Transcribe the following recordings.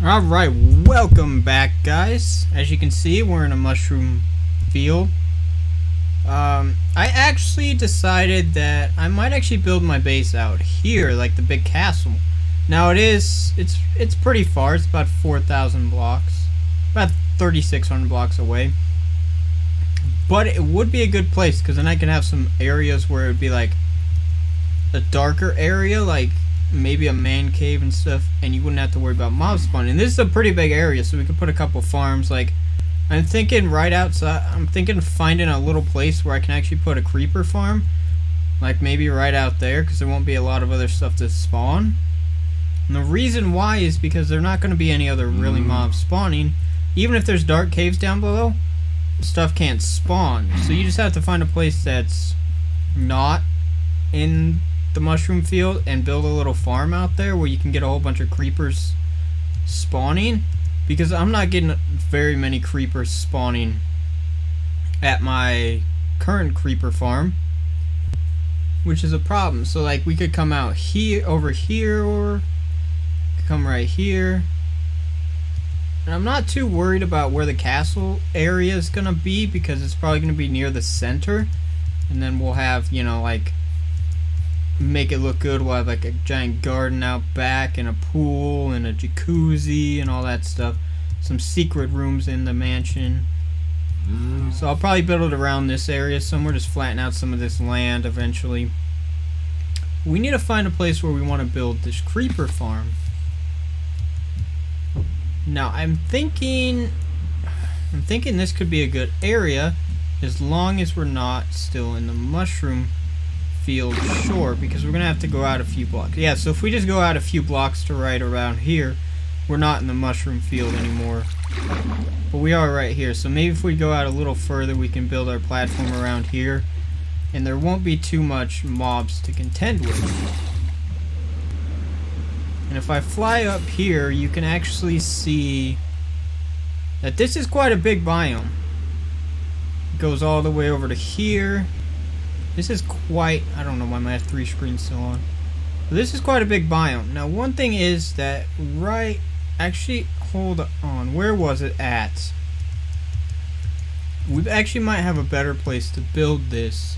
Alright, welcome back, guys. As you can see, we're in a mushroom field. I actually decided that I might actually build my base out here, like the big castle. Now it's pretty far. It's about 4,000 blocks, about 3,600 blocks away. But it would be a good place because then I can have some areas where it would be like a darker area, like maybe a man cave and stuff, and you wouldn't have to worry about mob spawning. This is a pretty big area, so we could put a couple farms. Like, I'm thinking right outside, I'm thinking of finding a little place where I can actually put a creeper farm, like maybe right out there, because there won't be a lot of other stuff to spawn. And the reason why is because there are not going to be any other really mobs spawning. Even if there's dark caves down below, stuff can't spawn. So you just have to find a place that's not in the mushroom field and build a little farm out there where you can get a whole bunch of creepers spawning, because I'm not getting very many creepers spawning at my current creeper farm, which is a problem. So like we could come out here, over here, or come right here. And I'm not too worried about where the castle area is gonna be, because it's probably gonna be near the center, and then we'll have, you know, like, make it look good. We'll have like a giant garden out back and a pool and a jacuzzi and all that stuff. Some secret rooms in the mansion. So I'll probably build it around this area somewhere, just flatten out some of this land eventually. We need to find a place where we want to build this creeper farm. Now I'm thinking this could be a good area, as long as we're not still in the mushroom field shore, because we're gonna have to go out a few blocks. Yeah, so if we just go out a few blocks to right around here, we're not in the mushroom field anymore, but we are right here. So maybe if we go out a little further, we can build our platform around here, and there won't be too much mobs to contend with. And if I fly up here, you can actually see that this is quite a big biome. It goes all the way over to here. This is quite, I don't know why I have 3 screens still on. But this is quite a big biome. Now one thing is that actually, hold on, where was it at? We actually might have a better place to build this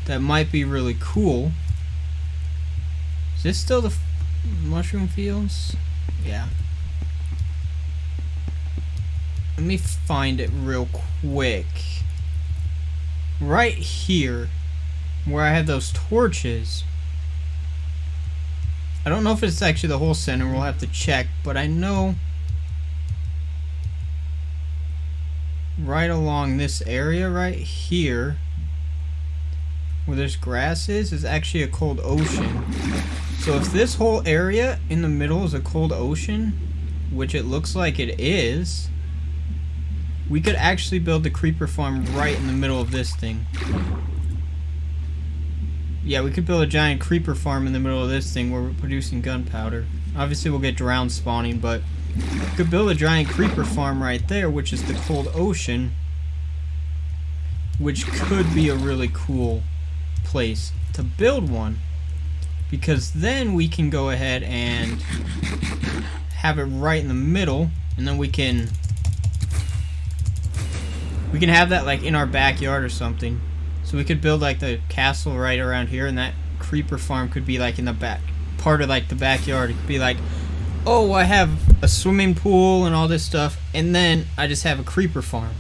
that might be really cool. Is this still the mushroom fields? Yeah. Let me find it real quick. Right here, where I had those torches. I don't know if it's actually the whole center, we'll have to check, but I know right along this area right here, where this grass is actually a cold ocean. So if this whole area in the middle is a cold ocean, which it looks like it is, we could actually build the creeper farm right in the middle of this thing. Yeah, we could build a giant creeper farm in the middle of this thing where we're producing gunpowder. Obviously we'll get drowned spawning, but we could build a giant creeper farm right there, which is the cold ocean, which could be a really cool place to build one, because then we can go ahead and have it right in the middle, and then we can have that like in our backyard or something. So we could build like the castle right around here, and that creeper farm could be like in the back part of like the backyard. It could be like, oh, I have a swimming pool and all this stuff, and then I just have a creeper farm,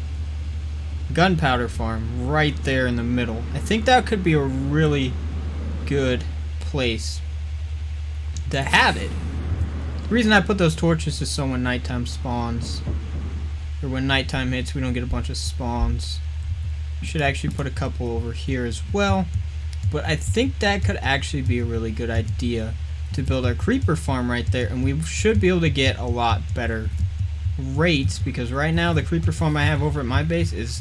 gunpowder farm right there in the middle. I think that could be a really good place to have it. The reason I put those torches is so when nighttime spawns, or when nighttime hits, we don't get a bunch of spawns. Should actually put a couple over here as well, but I think that could actually be a really good idea to build our creeper farm right there, and we should be able to get a lot better rates, because right now the creeper farm I have over at my base is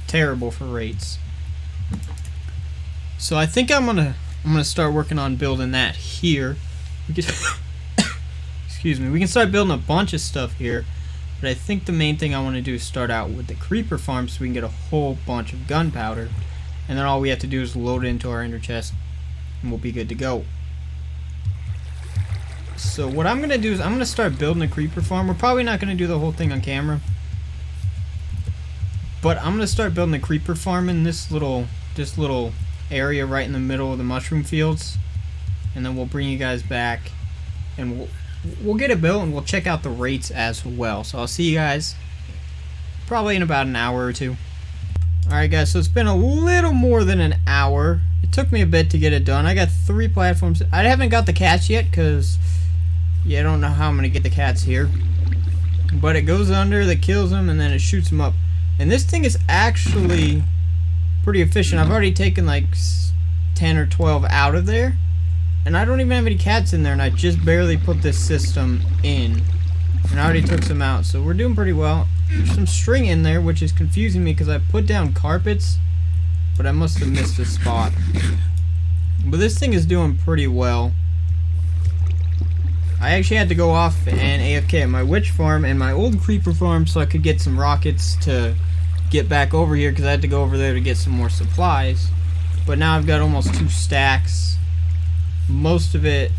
terrible for rates. So I think I'm gonna start working on building that here. We can excuse me, we can start building a bunch of stuff here. But I think the main thing I want to do is start out with the creeper farm, so we can get a whole bunch of gunpowder, and then all we have to do is load it into our ender chest and we'll be good to go. So what I'm gonna do is I'm gonna start building a creeper farm. We're probably not gonna do the whole thing on camera, but I'm gonna start building a creeper farm in this little area right in the middle of the mushroom fields, and then we'll bring you guys back and we'll get it built and we'll check out the rates as well. So I'll see you guys probably in about an hour or two. Alright guys, so it's been a little more than an hour. It took me a bit to get it done. I got 3 platforms. I haven't got the cats yet because, yeah, I don't know how I'm going to get the cats here. But it goes under, that kills them, and then it shoots them up. And this thing is actually pretty efficient. I've already taken like 10 or 12 out of there. And I don't even have any cats in there, and I just barely put this system in. And I already took some out, so we're doing pretty well. There's some string in there, which is confusing me because I put down carpets, but I must have missed a spot. But this thing is doing pretty well. I actually had to go off and AFK at my witch farm and my old creeper farm so I could get some rockets to get back over here because I had to go over there to get some more supplies. But now I've got almost 2 stacks. Most of it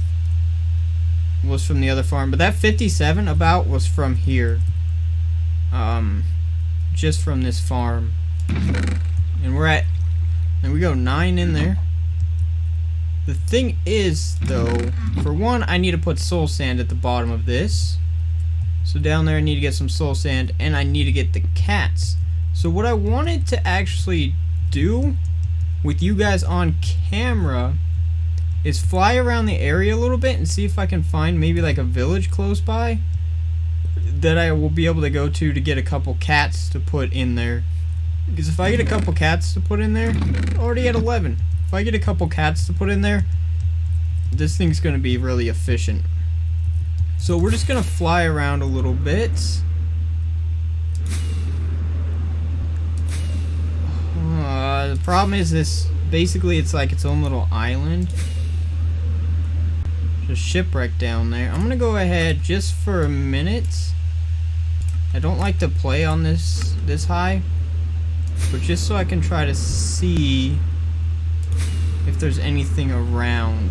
was from the other farm, but that 57 about was from here. Just from this farm. And we go 9 in there. The thing is, though, for one, I need to put soul sand at the bottom of this. So down there I need to get some soul sand, and I need to get the cats. So what I wanted to actually do with you guys on camera is fly around the area a little bit and see if I can find maybe like a village close by that I will be able to go to get a couple cats to put in there. Because if I get a couple cats to put in there, already at 11. If I get a couple cats to put in there, this thing's going to be really efficient. So we're just going to fly around a little bit. The problem is this, basically it's like its own little island. There's a shipwreck down there. I'm going to go ahead just for a minute. I don't like to play on this high, but just so I can try to see if there's anything around.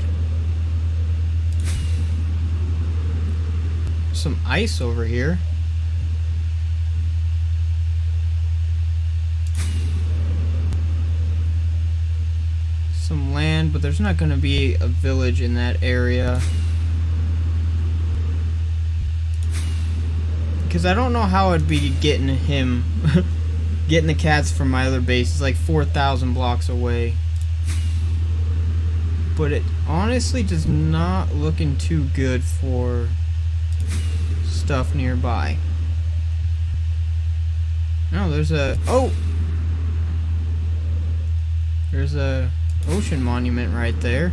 Some ice over here. Some land, but there's not going to be a village in that area. Because I don't know how I'd be getting him, getting the cats from my other base. It's like 4,000 blocks away. But it honestly does not looking too good for stuff nearby. No, there's a... Oh! There's a ocean monument right there.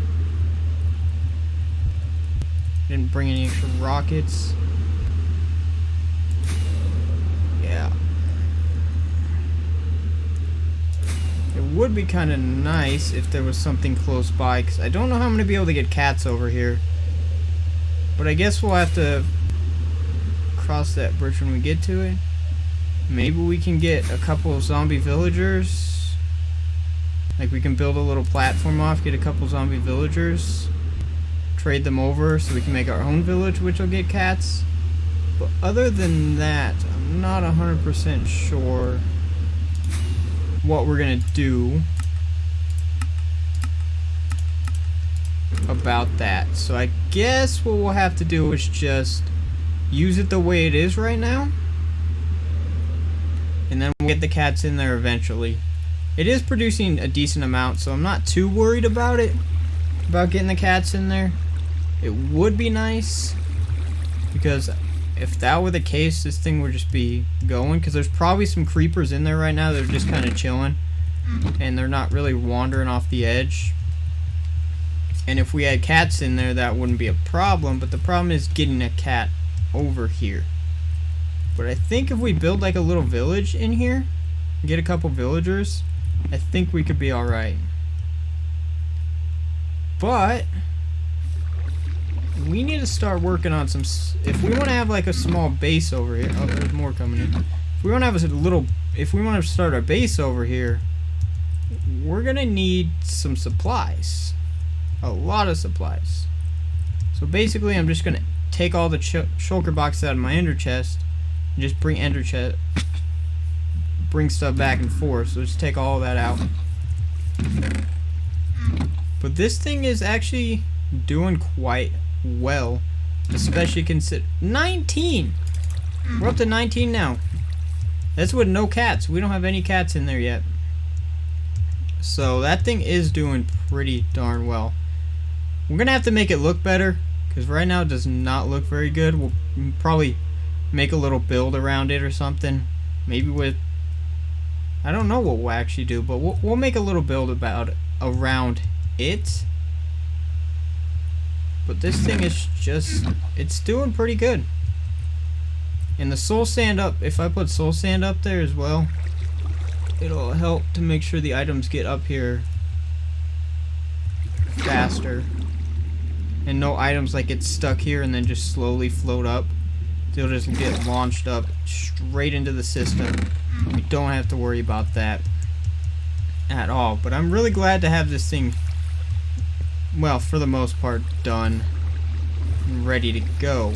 Didn't bring any extra rockets. Yeah. It would be kind of nice if there was something close by, because I don't know how I'm going to be able to get cats over here. But I guess we'll have to cross that bridge when we get to it. Maybe we can get a couple of zombie villagers. Like we can build a little platform off, get a couple zombie villagers, trade them over so we can make our own village, which will get cats. But other than that, I'm not 100% sure what we're gonna do about that. So I guess what we'll have to do is just use it the way it is right now, and then we'll get the cats in there eventually. It is producing a decent amount, so I'm not too worried about it, about getting the cats in there. It would be nice, because if that were the case, this thing would just be going, because there's probably some creepers in there right now that are just kind of chilling, and they're not really wandering off the edge. And if we had cats in there, that wouldn't be a problem, but the problem is getting a cat over here. But I think if we build like a little village in here, get a couple villagers, I think we could be alright. But we need to start working on some... If we want to have like a small base over here... Oh, there's more coming in. If we want to have a little... If we want to start our base over here, we're going to need some supplies. A lot of supplies. So basically I'm just going to take all the shulker boxes out of my ender chest and just bring bring stuff back and forth. So just take all that out. But this thing is actually doing quite well, especially consider 19. We're up to 19 now. That's with no cats. We don't have any cats in there yet. So that thing is doing pretty darn well. We're gonna have to make it look better, because right now it does not look very good. We'll probably make a little build around it or something. Maybe with, I don't know what we'll actually do, but we'll make a little build around it. But this thing is just, it's doing pretty good. And the soul sand up, if I put soul sand up there as well, it'll help to make sure the items get up here faster. And no items like get stuck here and then just slowly float up. They'll just get launched up straight into the system. We don't have to worry about that at all. But I'm really glad to have this thing, well, for the most part, done and ready to go.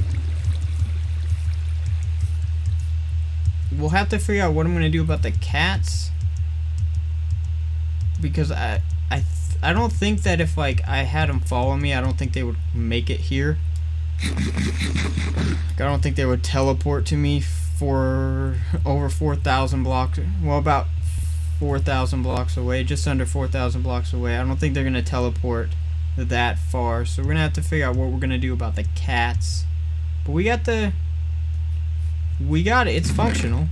We'll have to figure out what I'm going to do about the cats, because I don't think that if like I had them follow me, I don't think they would make it here. I don't think they would teleport to me for over 4,000 blocks. Well, about 4,000 blocks away, just under 4,000 blocks away. I don't think they're going to teleport that far. So we're going to have to figure out what we're going to do about the cats. But we got it. It's functional.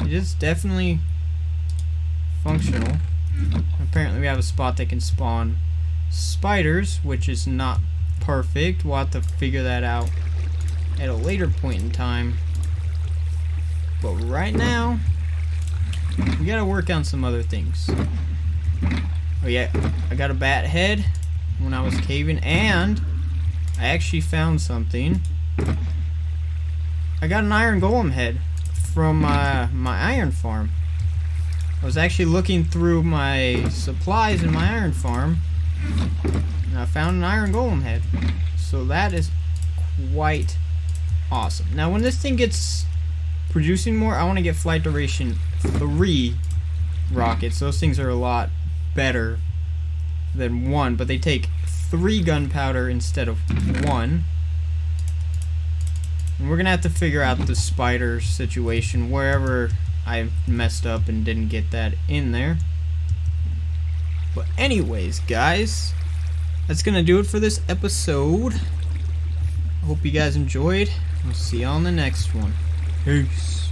It is definitely functional. Apparently we have a spot that can spawn spiders, which is not perfect. We'll have to figure that out at a later point in time. But right now, we gotta work on some other things. Oh yeah, I got a bat head when I was caving, and I actually found something. I got an iron golem head from my iron farm. I was actually looking through my supplies in my iron farm, and I found an iron golem head. So that is quite awesome. Now when this thing gets producing more, I want to get flight duration 3 rockets. Those things are a lot better than 1, but they take 3 gunpowder instead of 1. And we're gonna have to figure out the spider situation wherever I messed up and didn't get that in there. But anyways, guys, that's gonna do it for this episode. I hope you guys enjoyed. We'll see you on the next one. Peace.